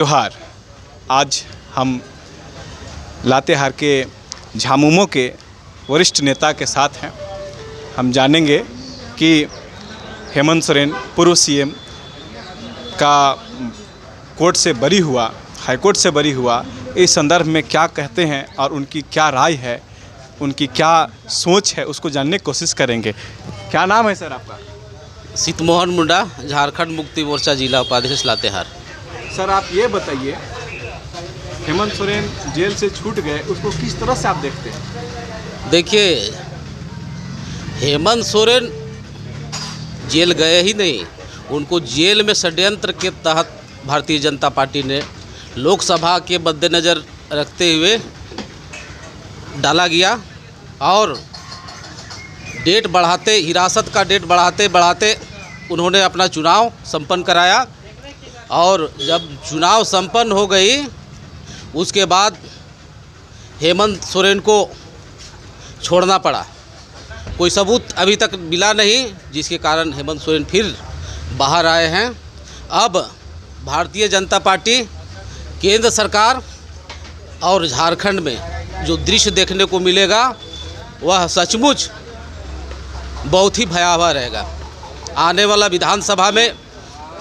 त्योहार आज हम लातेहार के झामुमो के वरिष्ठ नेता के साथ हैं। हम जानेंगे कि हेमंत सोरेन पूर्व सीएम का कोर्ट से बरी हुआ, हाईकोर्ट से बरी हुआ, इस संदर्भ में क्या कहते हैं और उनकी क्या राय है, उनकी क्या सोच है, उसको जानने की कोशिश करेंगे। क्या नाम है सर आपका? सीतमोहन मुंडा, झारखंड मुक्ति मोर्चा जिला उपाध्यक्ष लातेहार। सर आप ये बताइए, हेमंत सोरेन जेल से छूट गए, उसको किस तरह से आप देखते हैं? देखिए, हेमंत सोरेन जेल गए ही नहीं, उनको जेल में षड्यंत्र के तहत भारतीय जनता पार्टी ने लोकसभा के मद्देनज़र रखते हुए डाला गया और डेट बढ़ाते, हिरासत का डेट बढ़ाते बढ़ाते उन्होंने अपना चुनाव संपन्न कराया और जब चुनाव संपन्न हो गई उसके बाद हेमंत सोरेन को छोड़ना पड़ा। कोई सबूत अभी तक मिला नहीं, जिसके कारण हेमंत सोरेन फिर बाहर आए हैं। अब भारतीय जनता पार्टी, केंद्र सरकार और झारखंड में जो दृश्य देखने को मिलेगा वह सचमुच बहुत ही भयावह रहेगा। आने वाला विधानसभा में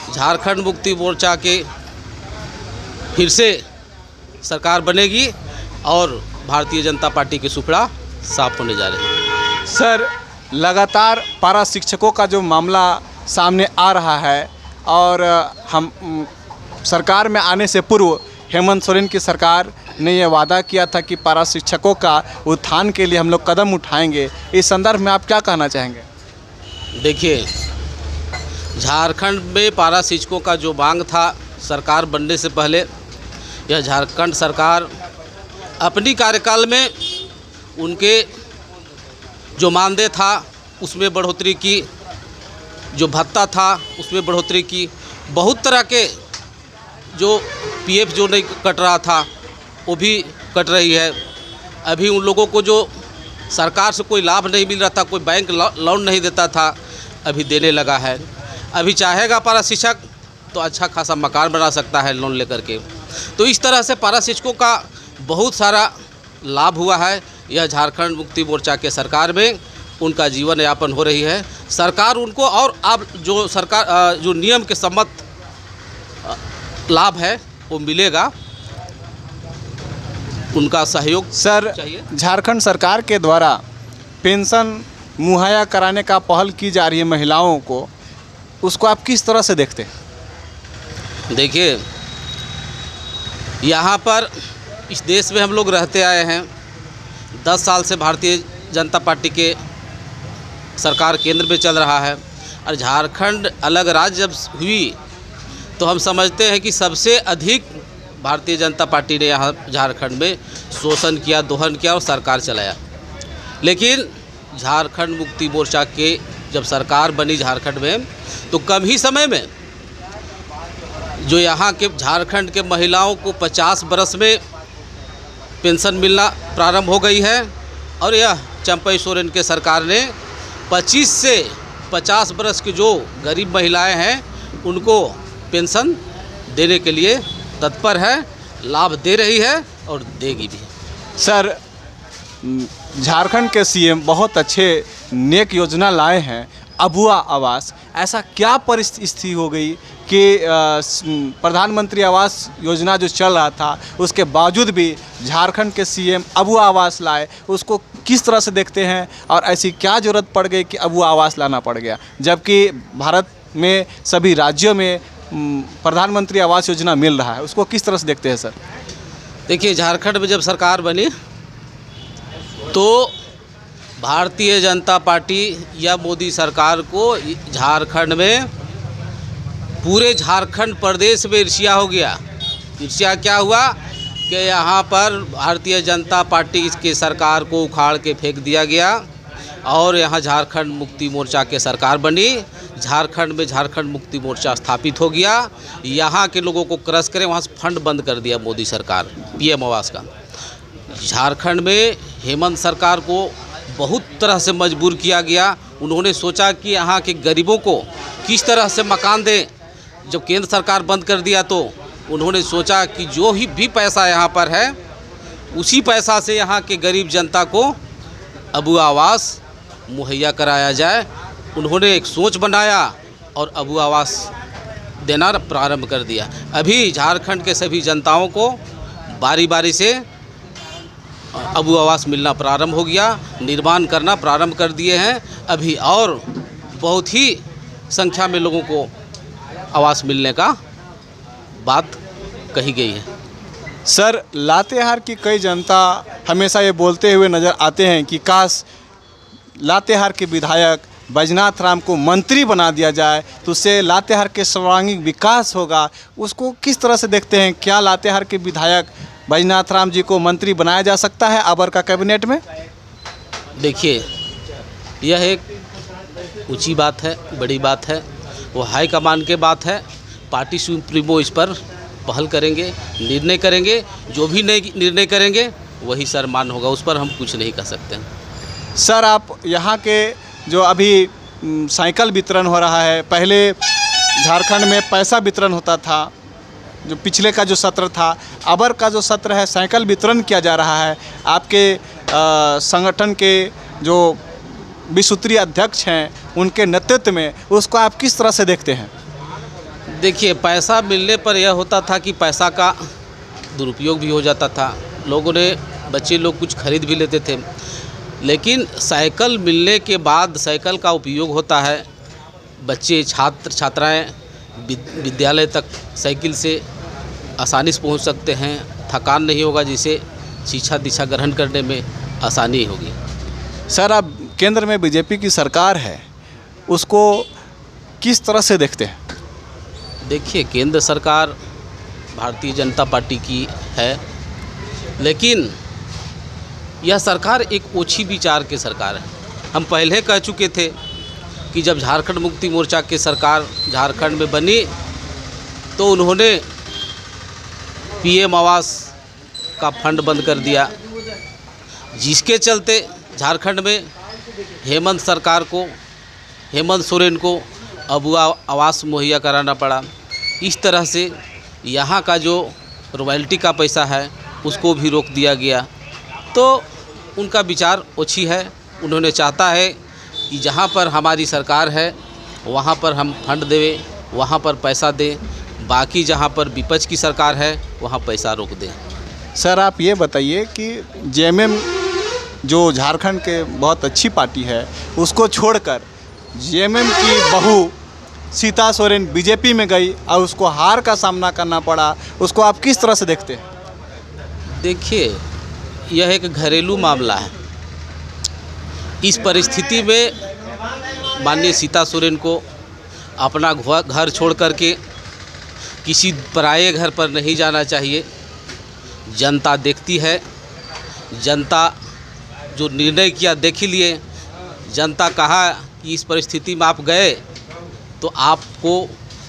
झारखंड मुक्ति मोर्चा के फिर से सरकार बनेगी और भारतीय जनता पार्टी की सुपड़ा साफ होने जा रही है। सर, लगातार पारा शिक्षकों का जो मामला सामने आ रहा है और हम सरकार में आने से पूर्व हेमंत सोरेन की सरकार ने यह वादा किया था कि पारा शिक्षकों का उत्थान के लिए हम लोग कदम उठाएंगे। इस संदर्भ में आप क्या कहना चाहेंगे? देखिए, झारखंड में पारा शिक्षकों का जो मांग था सरकार बनने से पहले, यह झारखंड सरकार अपनी कार्यकाल में उनके जो मानदेय था उसमें बढ़ोतरी की, जो भत्ता था उसमें बढ़ोतरी की, बहुत तरह के जो पीएफ जो नहीं कट रहा था वो भी कट रही है। अभी उन लोगों को जो सरकार से कोई लाभ नहीं मिल रहा था, कोई बैंक लोन नहीं देता था, अभी देने लगा है। अभी चाहेगा पारा शिक्षक तो अच्छा खासा मकान बना सकता है लोन लेकर के। तो इस तरह से पारा शिक्षकों का बहुत सारा लाभ हुआ है। यह झारखंड मुक्ति मोर्चा के सरकार में उनका जीवन यापन हो रही है। सरकार उनको और अब जो सरकार जो नियम के सम्मत लाभ है वो मिलेगा, उनका सहयोग सर चाहिए। झारखंड सरकार के द्वारा पेंशन मुहैया कराने का पहल की जा रही है महिलाओं को, उसको आप किस तरह से देखते हैं? देखिए, यहाँ पर इस देश में हम लोग रहते आए हैं। 10 साल से भारतीय जनता पार्टी के सरकार केंद्र में चल रहा है और झारखंड अलग राज्य जब हुई तो हम समझते हैं कि सबसे अधिक भारतीय जनता पार्टी ने यहाँ झारखंड में शोषण किया, दोहन किया और सरकार चलाया। लेकिन झारखंड मुक्ति मोर्चा के जब सरकार बनी झारखंड में तो कम ही समय में जो यहाँ के झारखंड के महिलाओं को 50 बरस में पेंशन मिलना प्रारंभ हो गई है और यह चंपई सोरेन के सरकार ने 25 से 50 बरस की जो गरीब महिलाएं हैं उनको पेंशन देने के लिए तत्पर है, लाभ दे रही है और देगी भी। सर, झारखंड के सीएम बहुत अच्छे नेक योजना लाए हैं, अबुआ आवास। ऐसा क्या परिस्थिति हो गई कि प्रधानमंत्री आवास योजना जो चल रहा था उसके बावजूद भी झारखंड के सीएम अबुआ आवास लाए? उसको किस तरह से देखते हैं और ऐसी क्या ज़रूरत पड़ गई कि अबुआ आवास लाना पड़ गया, जबकि भारत में सभी राज्यों में प्रधानमंत्री आवास योजना मिल रहा है? उसको किस तरह से देखते हैं सर? देखिए, झारखंड में जब सरकार बनी तो भारतीय जनता पार्टी या मोदी सरकार को झारखंड में, पूरे झारखंड प्रदेश में ईर्ष्या हो गया। ईर्ष्या क्या हुआ कि यहाँ पर भारतीय जनता पार्टी की सरकार को उखाड़ के फेंक दिया गया और यहाँ झारखंड मुक्ति मोर्चा के सरकार बनी। झारखंड में झारखंड मुक्ति मोर्चा स्थापित हो गया। यहाँ के लोगों को क्रश करें, वहाँ से फंड बंद कर दिया मोदी सरकार पीएम आवास का। झारखंड में हेमंत सरकार को बहुत तरह से मजबूर किया गया। उन्होंने सोचा कि यहाँ के गरीबों को किस तरह से मकान दें। जब केंद्र सरकार बंद कर दिया तो उन्होंने सोचा कि जो भी पैसा यहाँ पर है उसी पैसा से यहाँ के गरीब जनता को अबुआ आवास मुहैया कराया जाए। उन्होंने एक सोच बनाया और अबुआ आवास देना प्रारंभ कर दिया। अभी झारखंड के सभी जनताओं को बारी बारी से अबुआ आवास मिलना प्रारंभ हो गया, निर्माण करना प्रारंभ कर दिए हैं। अभी और बहुत ही संख्या में लोगों को आवास मिलने का बात कही गई है। सर, लातेहार की कई जनता हमेशा ये बोलते हुए नज़र आते हैं कि काश लातेहार के विधायक बैजनाथ राम को मंत्री बना दिया जाए तो उससे लातेहार के सर्वांगीण विकास होगा। उसको किस तरह से देखते हैं? क्या लातेहार के विधायक बैजनाथ राम जी को मंत्री बनाया जा सकता है अबर का कैबिनेट में? देखिए, यह एक ऊंची बात है, बड़ी बात है, वो हाईकमान के बात है। पार्टी सुप्रीमो इस पर पहल करेंगे, निर्णय करेंगे। जो भी निर्णय करेंगे वही सर मान होगा, उस पर हम कुछ नहीं कर सकते हैं। सर, आप यहाँ के जो अभी साइकिल वितरण हो रहा है, पहले झारखंड में पैसा वितरण होता था, जो पिछले का जो सत्र था, अबर का जो सत्र है साइकिल वितरण किया जा रहा है। आपके संगठन के जो विसूत्री अध्यक्ष हैं उनके नेतृत्व में उसको आप किस तरह से देखते हैं? देखिए, पैसा मिलने पर यह होता था कि पैसा का दुरुपयोग भी हो जाता था। लोगों ने, बच्चे लोग कुछ खरीद भी लेते थे, लेकिन साइकिल मिलने के बाद साइकिल का उपयोग होता है। बच्चे, छात्र छात्राएं विद्यालय तक साइकिल से आसानी से पहुंच सकते हैं, थकान नहीं होगा, जिससे शिक्षा दीक्षा ग्रहण करने में आसानी होगी। सर, अब केंद्र में बीजेपी की सरकार है, उसको किस तरह से देखते हैं? देखिए, केंद्र सरकार भारतीय जनता पार्टी की है, लेकिन यह सरकार एक ओछी विचार की सरकार है। हम पहले कह चुके थे कि जब झारखंड मुक्ति मोर्चा की सरकार झारखंड में बनी तो उन्होंने पीएम आवास का फंड बंद कर दिया, जिसके चलते झारखंड में हेमंत सोरेन को अबुआ आवास मुहैया कराना पड़ा। इस तरह से यहाँ का जो रॉयल्टी का पैसा है उसको भी रोक दिया गया। तो उनका विचार ओछी है। उन्होंने चाहता है कि जहाँ पर हमारी सरकार है वहाँ पर हम फंड दें, वहाँ पर पैसा दें, बाकी जहाँ पर विपक्ष की सरकार है वहाँ पैसा रोक दें। सर, आप ये बताइए कि जेएमएम जो झारखंड के बहुत अच्छी पार्टी है, उसको छोड़कर जेएमएम की बहू सीता सोरेन बीजेपी में गई और उसको हार का सामना करना पड़ा, उसको आप किस तरह से देखते हैं? देखिए, यह एक घरेलू मामला है। इस परिस्थिति में माननीय सीता सोरेन को अपना घर छोड़ करके किसी पराये घर पर नहीं जाना चाहिए। जनता देखती है, जनता जो निर्णय किया देख ही लिए। जनता कहा कि इस परिस्थिति में आप गए तो आपको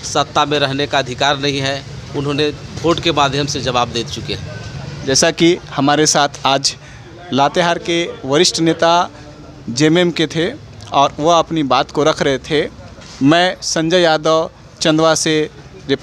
सत्ता में रहने का अधिकार नहीं है। उन्होंने वोट के माध्यम से जवाब दे चुके हैं। जैसा कि हमारे साथ आज लातेहार के वरिष्ठ नेता जेएमएम के थे और वह अपनी बात को रख रहे थे। मैं संजय यादव, चंदवा से रिपोर्ट।